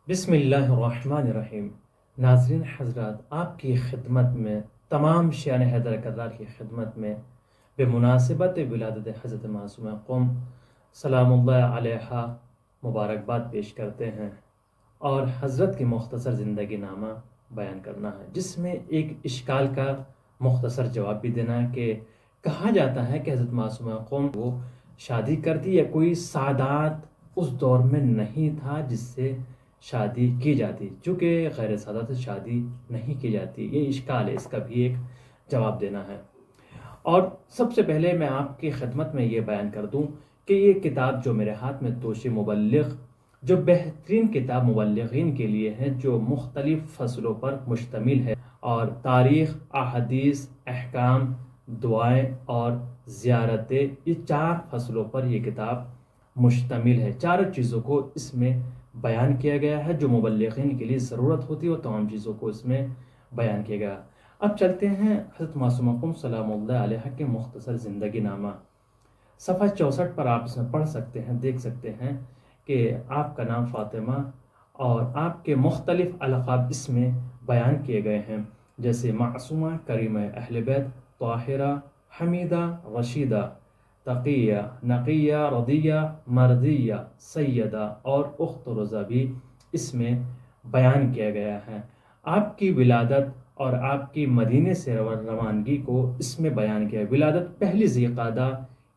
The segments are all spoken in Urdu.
بسم اللہ الرحمن الرحیم۔ ناظرین حضرات، آپ کی خدمت میں تمام شیعان حیدر کرار کی خدمت میں بمناسبت ولادت حضرت معصومہ قم سلام اللہ علیہا مبارکباد پیش کرتے ہیں اور حضرت کی مختصر زندگی نامہ بیان کرنا ہے، جس میں ایک اشکال کا مختصر جواب بھی دینا ہے کہ کہا جاتا ہے کہ حضرت معصومہ قم وہ شادی کرتی یا کوئی سعادات اس دور میں نہیں تھا جس سے شادی کی جاتی، چونکہ غیر سادہ سے شادی نہیں کی جاتی۔ یہ اشکال ہے، اس کا بھی ایک جواب دینا ہے۔ اور سب سے پہلے میں آپ کی خدمت میں یہ بیان کر دوں کہ یہ کتاب جو میرے ہاتھ میں توشی مبلغ، جو بہترین کتاب مبلغین کے لیے ہے، جو مختلف فصلوں پر مشتمل ہے اور تاریخ، احادیث، احکام، دعائیں اور زیارتیں، یہ 4 فصلوں پر یہ کتاب مشتمل ہے۔ چاروں چیزوں کو اس میں بیان کیا گیا ہے، جو مبلغین کے لیے ضرورت ہوتی ہے وہ تمام چیزوں کو اس میں بیان کیا گیا۔ اب چلتے ہیں حضرت معصومہ قم سلام اللہ علیہ کے مختصر زندگی نامہ۔ صفحہ 64 پر آپ اس میں پڑھ سکتے ہیں، دیکھ سکتے ہیں کہ آپ کا نام فاطمہ اور آپ کے مختلف القاب اس میں بیان کیے گئے ہیں، جیسے معصومہ، کریمہ اہل بیت، طاہرہ، حمیدہ، رشیدہ، تقیہ، نقیہ، رضیہ، مردیہ، سیدہ اور اخت رضا بھی اس میں بیان کیا گیا ہے۔ آپ کی ولادت اور آپ کی مدینے سے روانگی کو اس میں بیان کیا ہے۔ ولادت پہلی ذی قعدہ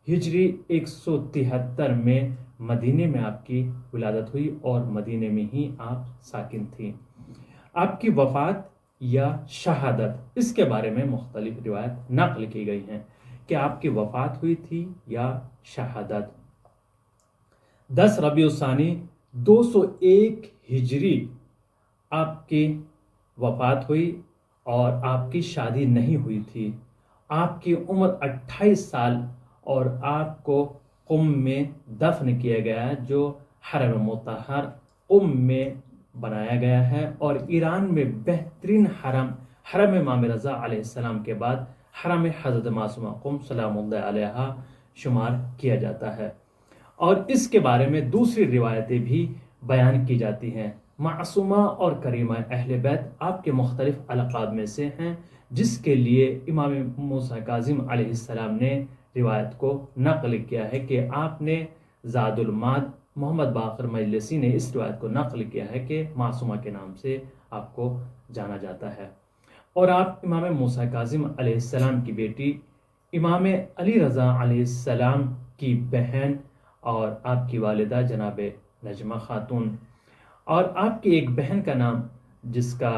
ہجری 173 میں مدینے میں آپ کی ولادت ہوئی اور مدینے میں ہی آپ ساکن تھیں۔ آپ کی وفات یا شہادت، اس کے بارے میں مختلف روایت نقل کی گئی ہیں کہ آپ کی وفات ہوئی تھی یا شہادت۔ 10 ربیع الثانی 201 ہجری آپ کی وفات ہوئی اور آپ کی شادی نہیں ہوئی تھی۔ آپ کی عمر 28 سال اور آپ کو قم میں دفن کیا گیا ہے، جو حرم مطہر قم میں بنایا گیا ہے اور ایران میں بہترین حرم امام رضا علیہ السلام کے بعد حرم حضرت معصومہ قم سلام اللہ علیہ شمار کیا جاتا ہے۔ اور اس کے بارے میں دوسری روایتیں بھی بیان کی جاتی ہیں۔ معصومہ اور کریمہ اہل بیت آپ کے مختلف القاب میں سے ہیں، جس کے لیے امام موسیٰ کاظم علیہ السلام نے روایت کو نقل کیا ہے کہ آپ نے زاد المعاد محمد باقر مجلسی نے اس روایت کو نقل کیا ہے کہ معصومہ کے نام سے آپ کو جانا جاتا ہے۔ اور آپ امام موسیٰ کاظم علیہ السلام کی بیٹی، امام علی رضا علیہ السلام کی بہن اور آپ کی والدہ جناب نجمہ خاتون، اور آپ کی ایک بہن کا نام جس کا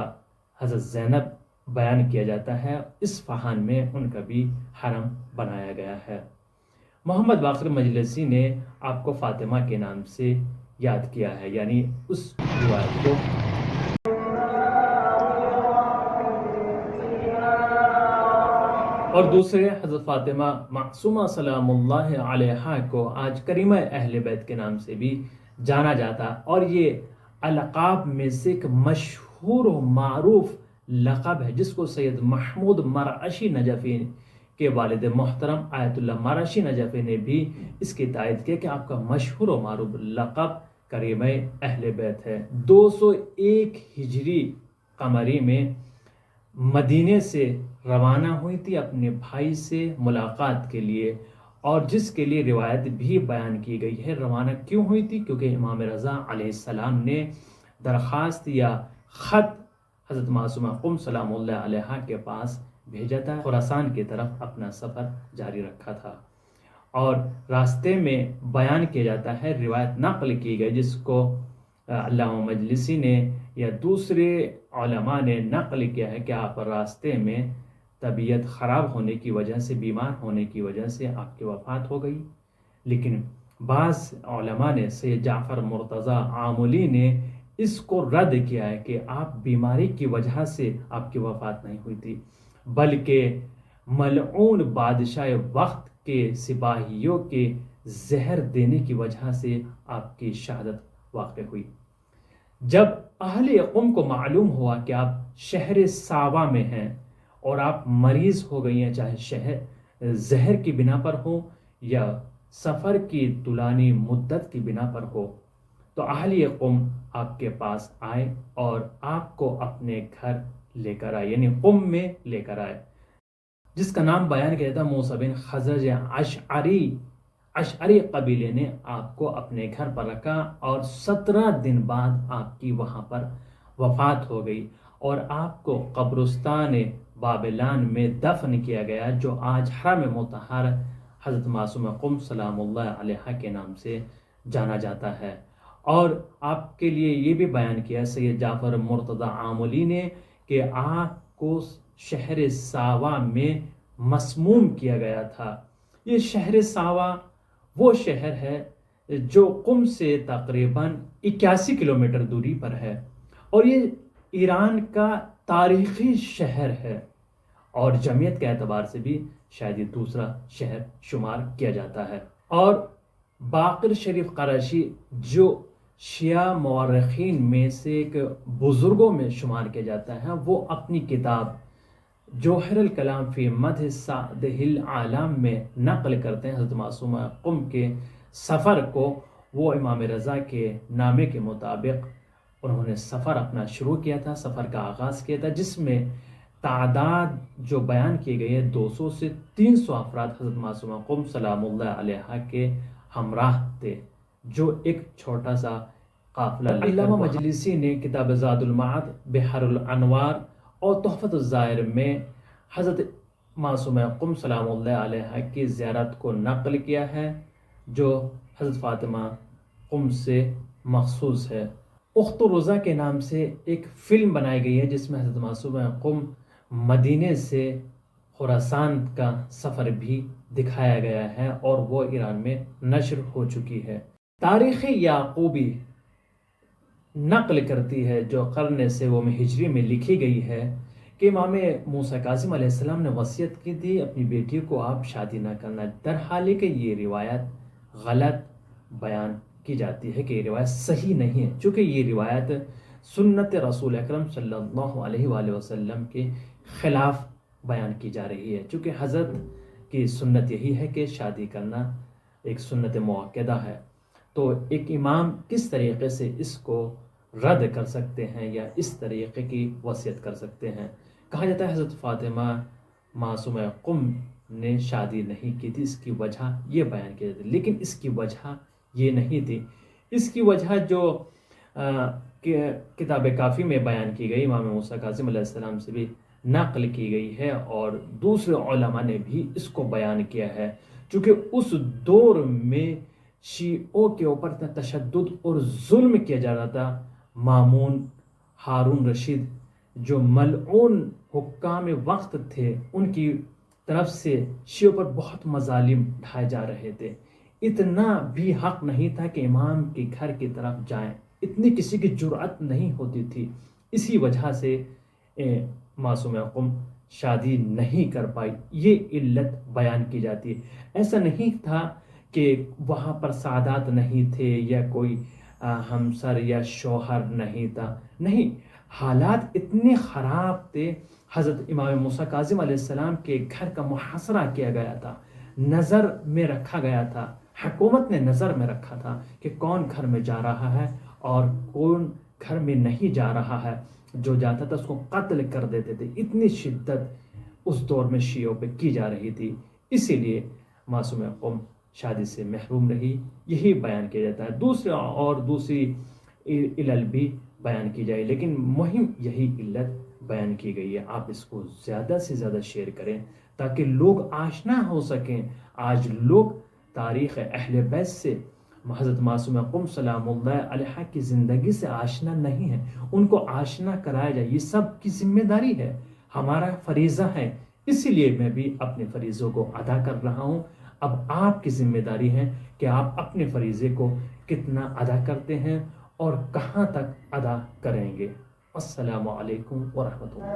حضرت زینب بیان کیا جاتا ہے، اصفہان میں ان کا بھی حرم بنایا گیا ہے۔ محمد باقر مجلسی نے آپ کو فاطمہ کے نام سے یاد کیا ہے، یعنی اس روایت کو اور دوسرے حضرت فاطمہ معصومہ سلام اللہ علیہا کو آج کریمہ اہل بیت کے نام سے بھی جانا جاتا، اور یہ القاب میں سے ایک مشہور و معروف لقب ہے، جس کو سید محمود مرعشی نجفی کے والد محترم آیت اللہ مرعشی نجفی نے بھی اس کی تائید کیا کہ آپ کا مشہور و معروف لقب کریمہ اہل بیت ہے۔ 201 ہجری قمری میں مدینے سے روانہ ہوئی تھی اپنے بھائی سے ملاقات کے لیے، اور جس کے لیے روایت بھی بیان کی گئی ہے۔ روانہ کیوں ہوئی تھی؟ کیونکہ امام رضا علیہ السلام نے درخواست یا خط حضرت معصومہ قم سلام اللہ علیہ کے پاس بھیجا تھا، خراسان کی طرف اپنا سفر جاری رکھا تھا، اور راستے میں بیان کیا جاتا ہے، روایت نقل کی گئی جس کو علامہ مجلسی نے یا دوسرے علماء نے نقل کیا ہے کہ آپ راستے میں طبیعت خراب ہونے کی وجہ سے، بیمار ہونے کی وجہ سے آپ کی وفات ہو گئی، لیکن بعض علماء نے، سید جعفر مرتضیٰ عاملی نے اس کو رد کیا ہے کہ آپ بیماری کی وجہ سے آپ کی وفات نہیں ہوئی تھی، بلکہ ملعون بادشاہ وقت کے سپاہیوں کے زہر دینے کی وجہ سے آپ کی شہادت واقع ہوئی۔ جب اہل قم کو معلوم ہوا کہ آپ شہر ساوا میں ہیں اور آپ مریض ہو گئی ہیں، چاہے زہر کی بنا پر ہو یا سفر کی طولانی مدت کی بنا پر ہو، تو اہلی قم آپ کے پاس آئے اور آپ کو اپنے گھر لے کر آئے، یعنی قم میں لے کر آئے، جس کا نام بیان کیا تھا موسیٰ بن خزرج اشعری قبیلے نے آپ کو اپنے گھر پر رکھا، اور 17 دن بعد آپ کی وہاں پر وفات ہو گئی، اور آپ کو قبرستان بابلان میں دفن کیا گیا، جو آج حرم مطہر حضرت معصومہ قم سلام اللہ علیہ کے نام سے جانا جاتا ہے۔ اور آپ کے لیے یہ بھی بیان کیا سید جعفر مرتضی عاملی نے کہ آپ کو شہر ساوا میں مسموم کیا گیا تھا۔ یہ شہر ساوا وہ شہر ہے جو قم سے تقریباً 81 کلومیٹر دوری پر ہے، اور یہ ایران کا تاریخی شہر ہے، اور جمعیت کے اعتبار سے بھی شاید یہ دوسرا شہر شمار کیا جاتا ہے۔ اور باقر شریف قریشی جو شیعہ مورخین میں سے ایک بزرگوں میں شمار کیا جاتا ہے، وہ اپنی کتاب جوہر الکلام فی مدح سعد العالم میں نقل کرتے ہیں حضرت معصومہ قم کے سفر کو۔ وہ امام رضا کے نامے کے مطابق انہوں نے سفر اپنا شروع کیا تھا، سفر کا آغاز کیا تھا، جس میں تعداد جو بیان کی گئی ہے 200 سے 300 افراد حضرت معصومہ قم سلام اللہ علیہ کے ہمراہ تھے، جو ایک چھوٹا سا قافلہ لے کر علامہ مجلسی نے کتاب زاد المعاد بحر الانوار اور تحفۃ الزائر میں حضرت معصومہ قم سلام اللہ علیہ کی زیارت کو نقل کیا ہے، جو حضرت فاطمہ قم سے مخصوص ہے۔ اخت رضا کے نام سے ایک فلم بنائی گئی ہے، جس میں حضرت معصومہ قم مدینے سے خراسان کا سفر بھی دکھایا گیا ہے، اور وہ ایران میں نشر ہو چکی ہے۔ تاریخ یعقوبی نقل کرتی ہے، جو قرن سوم ہجری میں لکھی گئی ہے، کہ امام موسیٰ کاظم علیہ السلام نے وصیت کی تھی اپنی بیٹی کو آپ شادی نہ کرنا، در حال کہ یہ روایت غلط بیان کی جاتی ہے، کہ یہ روایت صحیح نہیں ہے، چونکہ یہ روایت سنت رسول اکرم صلی اللہ علیہ وآلہ وسلم کے خلاف بیان کی جا رہی ہے، چونکہ حضرت کی سنت یہی ہے کہ شادی کرنا ایک سنت مؤکدہ ہے۔ تو ایک امام کس طریقے سے اس کو رد کر سکتے ہیں یا اس طریقے کی وصیت کر سکتے ہیں؟ کہا جاتا ہے حضرت فاطمہ معصومہ قم نے شادی نہیں کی تھی، اس کی وجہ یہ بیان کی جاتی ہے، لیکن اس کی وجہ یہ نہیں تھی۔ اس کی وجہ جو کتاب کافی میں بیان کی گئی، امام موسیٰ کاظم علیہ السلام سے بھی نقل کی گئی ہے، اور دوسرے علماء نے بھی اس کو بیان کیا ہے، چونکہ اس دور میں شیعوں کے اوپر تشدد اور ظلم کیا جا رہا تھا۔ مامون، ہارون رشید جو ملعون حکام وقت تھے، ان کی طرف سے شیعوں پر بہت مظالم ڈھائے جا رہے تھے۔ اتنا بھی حق نہیں تھا کہ امام کے گھر کی طرف جائیں، اتنی کسی کی جرأت نہیں ہوتی تھی۔ اسی وجہ سے معصومہ قم شادی نہیں کر پائی، یہ علت بیان کی جاتی ہے۔ ایسا نہیں تھا کہ وہاں پر سعادات نہیں تھے یا کوئی ہمسر یا شوہر نہیں تھا، نہیں، حالات اتنے خراب تھے۔ حضرت امام موسیٰ کاظم علیہ السلام کے گھر کا محاصرہ کیا گیا تھا، نظر میں رکھا گیا تھا، حکومت نے نظر میں رکھا تھا کہ کون گھر میں جا رہا ہے اور کون گھر میں نہیں جا رہا ہے، جو جاتا تھا اس کو قتل کر دیتے تھے۔ اتنی شدت اس دور میں شیعوں پہ کی جا رہی تھی، اسی لیے معصومہ قم شادی سے محروم رہی، یہی بیان کیا جاتا ہے۔ دوسری علل بھی بیان کی جائے، لیکن مہم یہی علت بیان کی گئی ہے۔ آپ اس کو زیادہ سے زیادہ شیئر کریں تاکہ لوگ آشنا ہو سکیں۔ آج لوگ تاریخ اہل بیت سے، حضرت معصومہ قم سلام اللہ علیہ کی زندگی سے آشنا نہیں ہے، ان کو آشنا کرایا جائے، یہ سب کی ذمہ داری ہے، ہمارا فریضہ ہے۔ اسی لیے میں بھی اپنے فریضوں کو ادا کر رہا ہوں۔ اب آپ کی ذمہ داری ہے کہ آپ اپنے فریضے کو کتنا ادا کرتے ہیں اور کہاں تک ادا کریں گے۔ السلام علیکم ورحمۃ اللہ۔